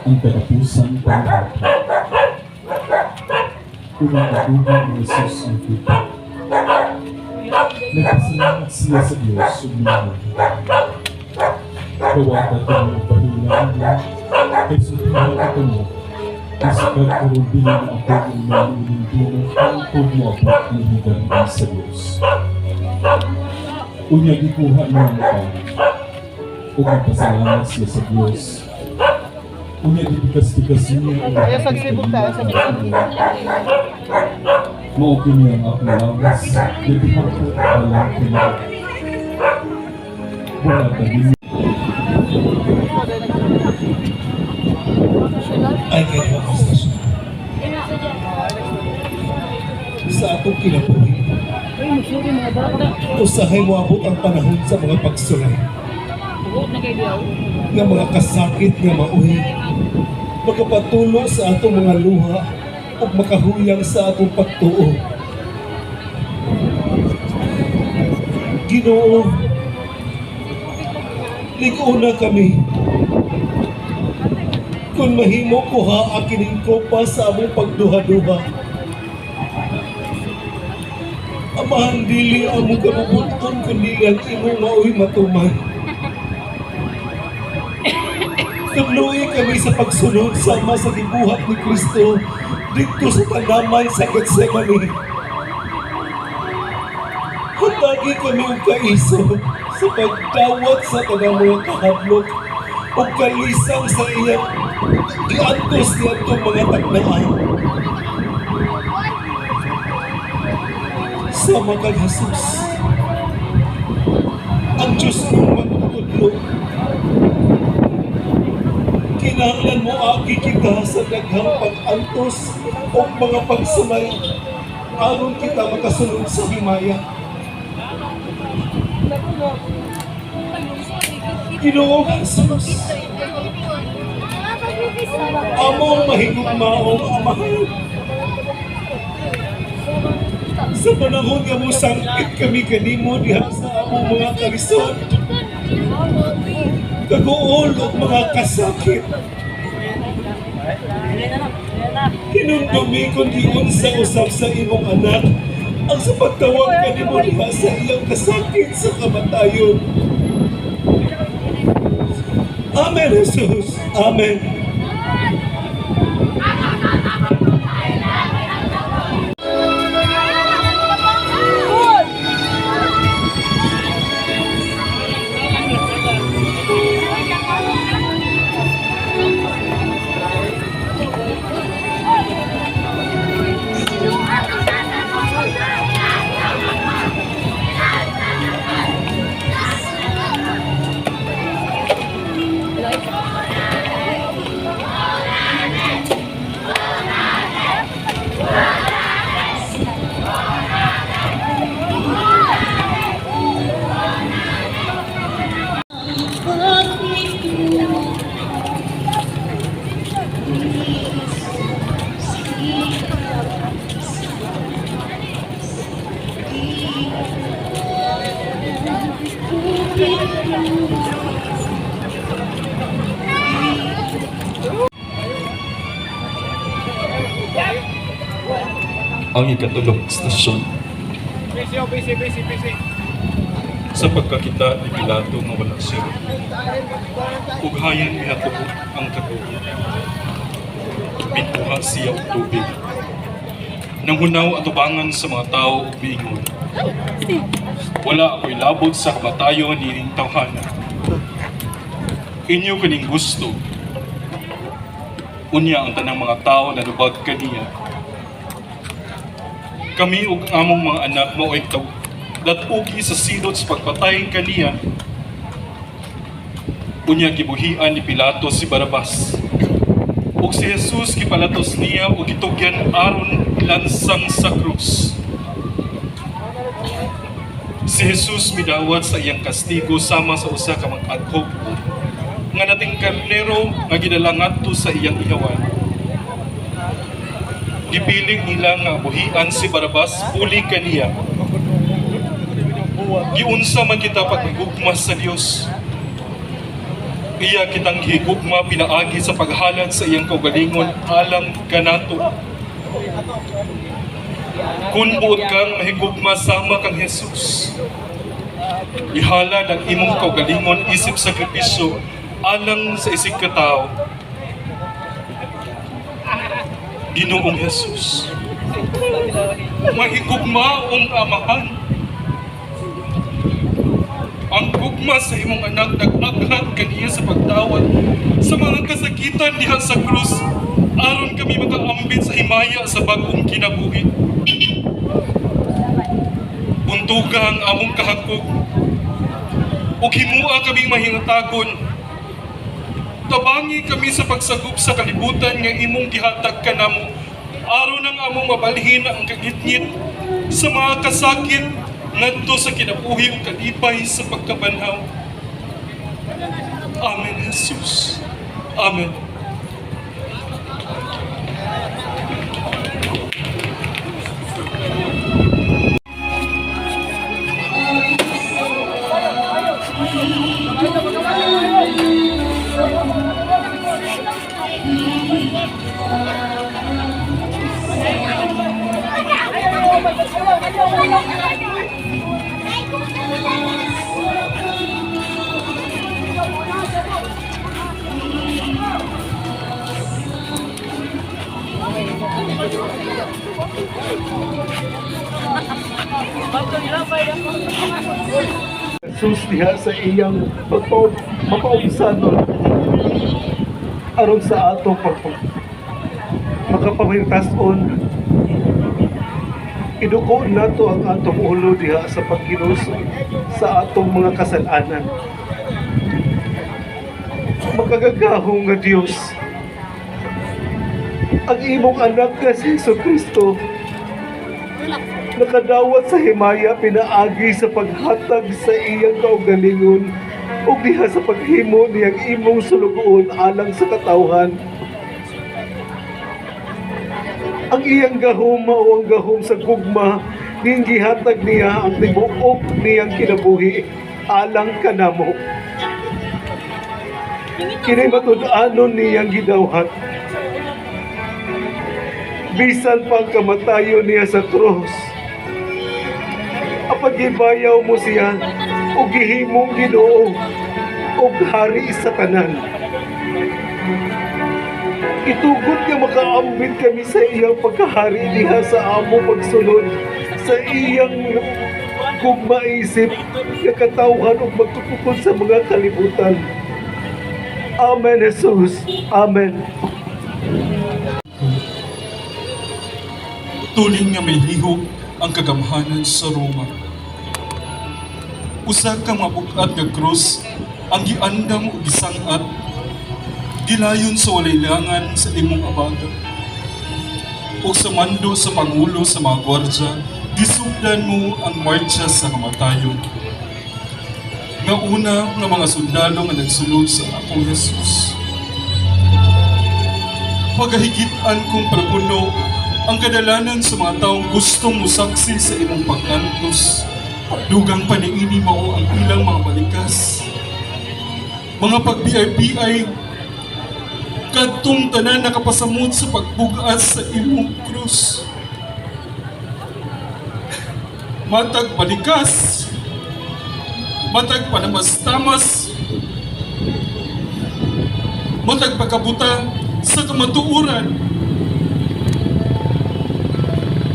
ang katapusan pang-ata. Unang nabuha ni Jesus ang kita. Nagpasalamat siya sa Diyos sumunod. Kawata ko ng pahinaan niya kay sumunod ito mo kung sa pagkarundihan ako ng maluling dulo ang pumuabot ng higangan sa Diyos. Unya gikuha niya ang pang o nagpasalamat siya sa Diyos. Unya dibikas-bikas niya ang maupin niya ang akong lawas dito ako alam ko na wala tagin ay kaya ang stasyon. Sa atong kinabuhi, usahay moabot ang panahon sa mga pagsulay nga mga kasakit nga mauhi, makapatulo sa atong mga luha o makahuyang sa atong pagtuo. Ginoo, ligo-una kami kung mahimo ko ha akining kopa sa among pagduha-duha. Amahan dili among kabubuton kundi ang imong mauhi matuman. Tumluoy kami sa pagsunod sama sa gibuhat ni Kristo dito sa tanaman sa Getsemani. Hatagi kami ang kaiso sa pagdawat sa tanang mga kahadlok o kalisang sa iyang giantos niya itong mga tagnaan. Sama kang Jesus, ang Diyos mong magtutudlo. Kinahanglan mo aki kita sa daghang pag-antos o mga pagsulay aron kita makasunod sa himaya. Ginoong Jesus, among mahigugmaong amahan, sa panahon nga mo sangkit kami kanimo diha sa among mga kalisod, kaguol o mga kasakit. Hinundumi kung diyon sa usap sa imong anak ang sa pagtawag kanimo diha sa iyang kasakit sa kamatayon. Amen, Jesus. Amen. ang ikatulong stasyon. Sa pagkakita ni Pilato nga wala siya, ughayan niya tubo ang katubo. Bituha siya og tubig. Nanghunaw atubangan sa mga tao ug miingon, wala ako'y labot sa kamatayon nining tawhana. Inyo kaning gusto. Unya ang tanang mga tao na lubag kaniya. Kami ug among mga anak mao'y datugi sa silot sa pagpatay kaniya. Unya gibuhian ni Pilato si Barabas. Ug si Jesus gipalatos niya ug gitugyan aron ilansang sa krus. Si Jesus midawat sa iyang kastigo sama sa usa ka mag-adhok nga nating karnero nga gidala ngadto sa iyang ihawan. Gipiling nila nga buhian si Barabas uli kaniya. Giunsa man kita pagmigugmas sa Dios. Iya kitang higugma pinaagi sa paghalad sa iyang kaugalingon alang kanato. Kung buot kang mahigugma sama kang Jesus, ihalad ang imong kaugalingon isip sakripisyo alang sa isig katao. Ginoong Jesus, mahigugma ang amahan. Ang gugma sa imong anak nag-aghat kaniya sa pagtawad sa mga kasakitan diha sa krus aron kami makaambit sa himaya sa bag-ong kinabuhi. Buntuga ang among kahakog ug himua kami mahingatagon. Tabangi kami sa pagsagop sa kalibutan nga imong gihatag kanamo aron ang among mabalhin ang kagitngit sa mga kasakit ngadto sa kinabuhi ug kalipay sa pagkabanhaw. Amen, Jesus. Amen. Jesus diha sa iyang mapausanon aron sa ato makapamiltason. Iduko nato ang atong ulo diha sa pagkilos sa atong mga kasalanan. Makagagahong nga Dios, ang imong anak nga si Jesucristo nakadawat sa himaya pinaagi sa paghatag sa iyang kaugalingon ug diha sa paghimo niyang imong sulugoon alang sa katawhan. Ang iyang gahom mao ang gahom sa gugma ning gihatag niya ang tibuok niyang kinabuhi alang kanamo. Kini matud-anon niyang gidawhat. Bisan pa ang kamatayon niya sa krus, apagibayaw mo siya o gihimong Ginoo o hari sa tanan. Itugod nga makaambit kami sa iyang pagkahari diha sa amo pagsunod sa iyang gugmaisip nga katawhan o magtutukod sa mga kalibutan. Amen, Jesus. Amen. Tuling nga may lihok ang kagamhanan sa Roma. Usa ka mabukat nga krus ang giandam ug gisangat, gilayon sa walaylangan sa imong abaga. O sa mando sa pangulo sa mga gwardya, gisugdan mo ang marcha sa kamatayon. Nga una nga mga sundalo nga nagsulod sa akong Jesus. Pagahigitan kong prapuno ang kadalanan sa mga taong gustong musaksi sa imong pagkantos. Dugang paniini mao ang ilang mga balikas. Mga pag-BIPI, kadtong tanan nakapasamot sa pagbugas sa imong krus. Matag balikas, matag panamastamas, matag pagkabuta sa kamatuuran,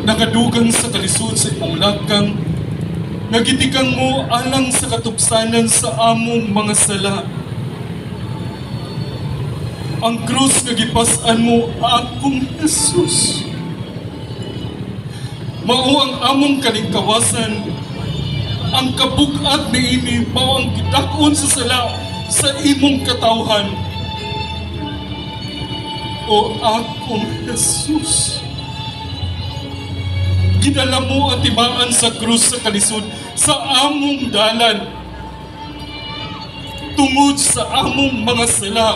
nakadugang sa kalisod sa imong lakang, nagitikang mo alang sa katupsanan sa among mga sala. Ang krus nga gipas-an mo akong Jesus. Mao ang among kalingkawasan, ang kabug-at niini mao ang gidak-on sa sala sa imong katawhan. O akong Jesus, gidala mo ang tibaan sa krus sa kalisod sa among dalan tungod sa among mga sala.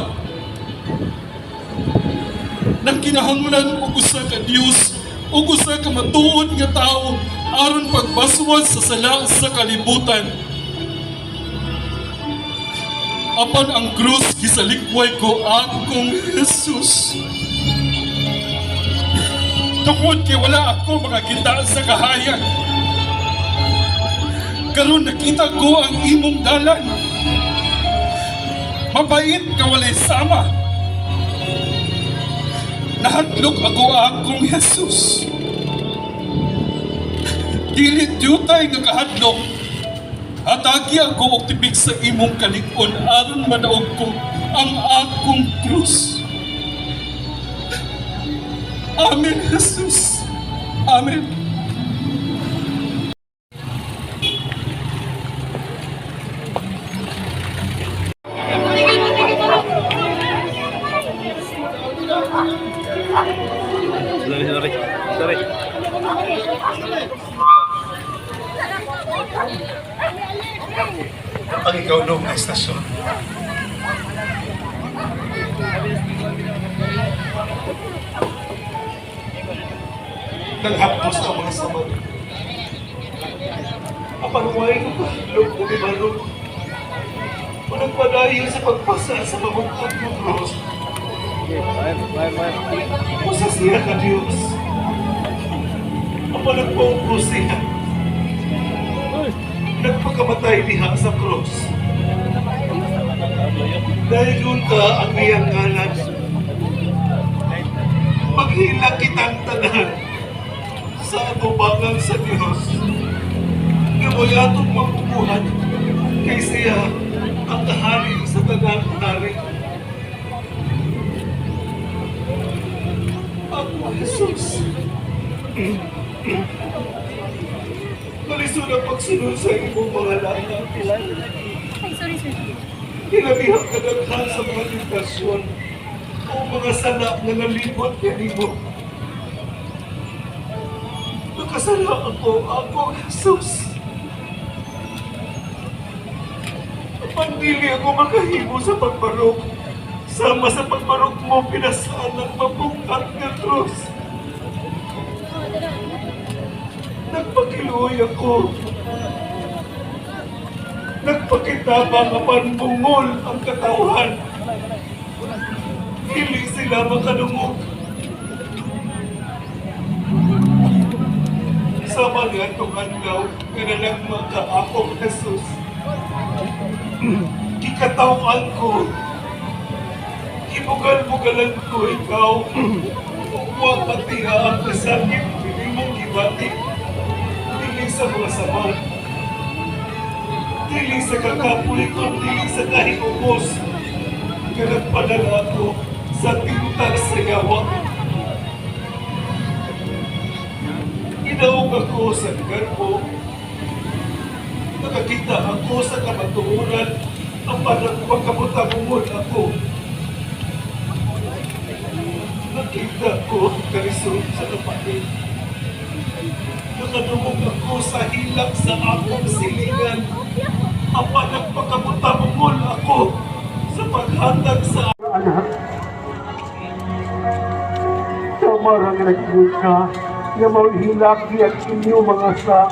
Nang kinahanglan og usa ka Dios ug usa ka matuod nga tawo aron pagbaswas sa sala sa kalibutan. Apan ang krus gisalikway ko akong Jesus. Tungkol kay wala ako makakita sa kahayag. Karon nakita ko ang imong dalan. Mabait ka walay sama. Nahadlok ako akong Jesus. Dili tiyutay nga kahadlok. Atagi ako og tibig sa imong kalig-on aron manaog ko ang akong krus. Amen, Jesus. Amen. Sorry. Ang ikaw noong na estasyon. Naghapos ang mga saman. Apanuwain ko ba? Lord ko ni Barong. Managpadayon sa pagpasa sa pamukhat ng Diyos. Usa siya ka Diyos. Ang nagpaupo siya. Nagpakamatay diha sa cross. Dahil doon ka ang iyang ngalan. Maghila kitang tanan sa atubangan sa Diyos. Ngayon atong mapupuhan kay siya ang kahari sa tanang hari. Ako, Jesus. Malisod ang pagsunod sa imong mga lana. Kinabihang kadaghan sa mga tentasyon o mga sana na nalibot kanimo. Nakasala ako, Jesus. Pagdili ako makahimo sa pagbarok. Sama sa pagbarok mo, pinasaan ang mapungkat ng krus. Nagpakiluoy ako. Nagpakitabang apan bungol ang katawan. Hindi sila makadungog. Sa mga tumandaw, kanalagma ka akong Jesus. Kikatawan ko. Ibugal-bugalan ko ikaw. Huwag patiha ang kasakit. Hindi mong gibati. Dili sa mga sama. Dili sa kakapoy ko. Dili sa kahingubos. Kanagpadala ko sa tintag sa yawa. Inaog ako sa lugar ko. Nakakita ako sa kamatuuran ang pagkabutabungod ako. Nakita ko ang karisod sa kapatid. Nakadungog ako sa hilak sa akong silingan. Ang pagkabutabungod ako sa paghatag sa anak. Sa marang nagbuka na maghilaki ang inyong mga sa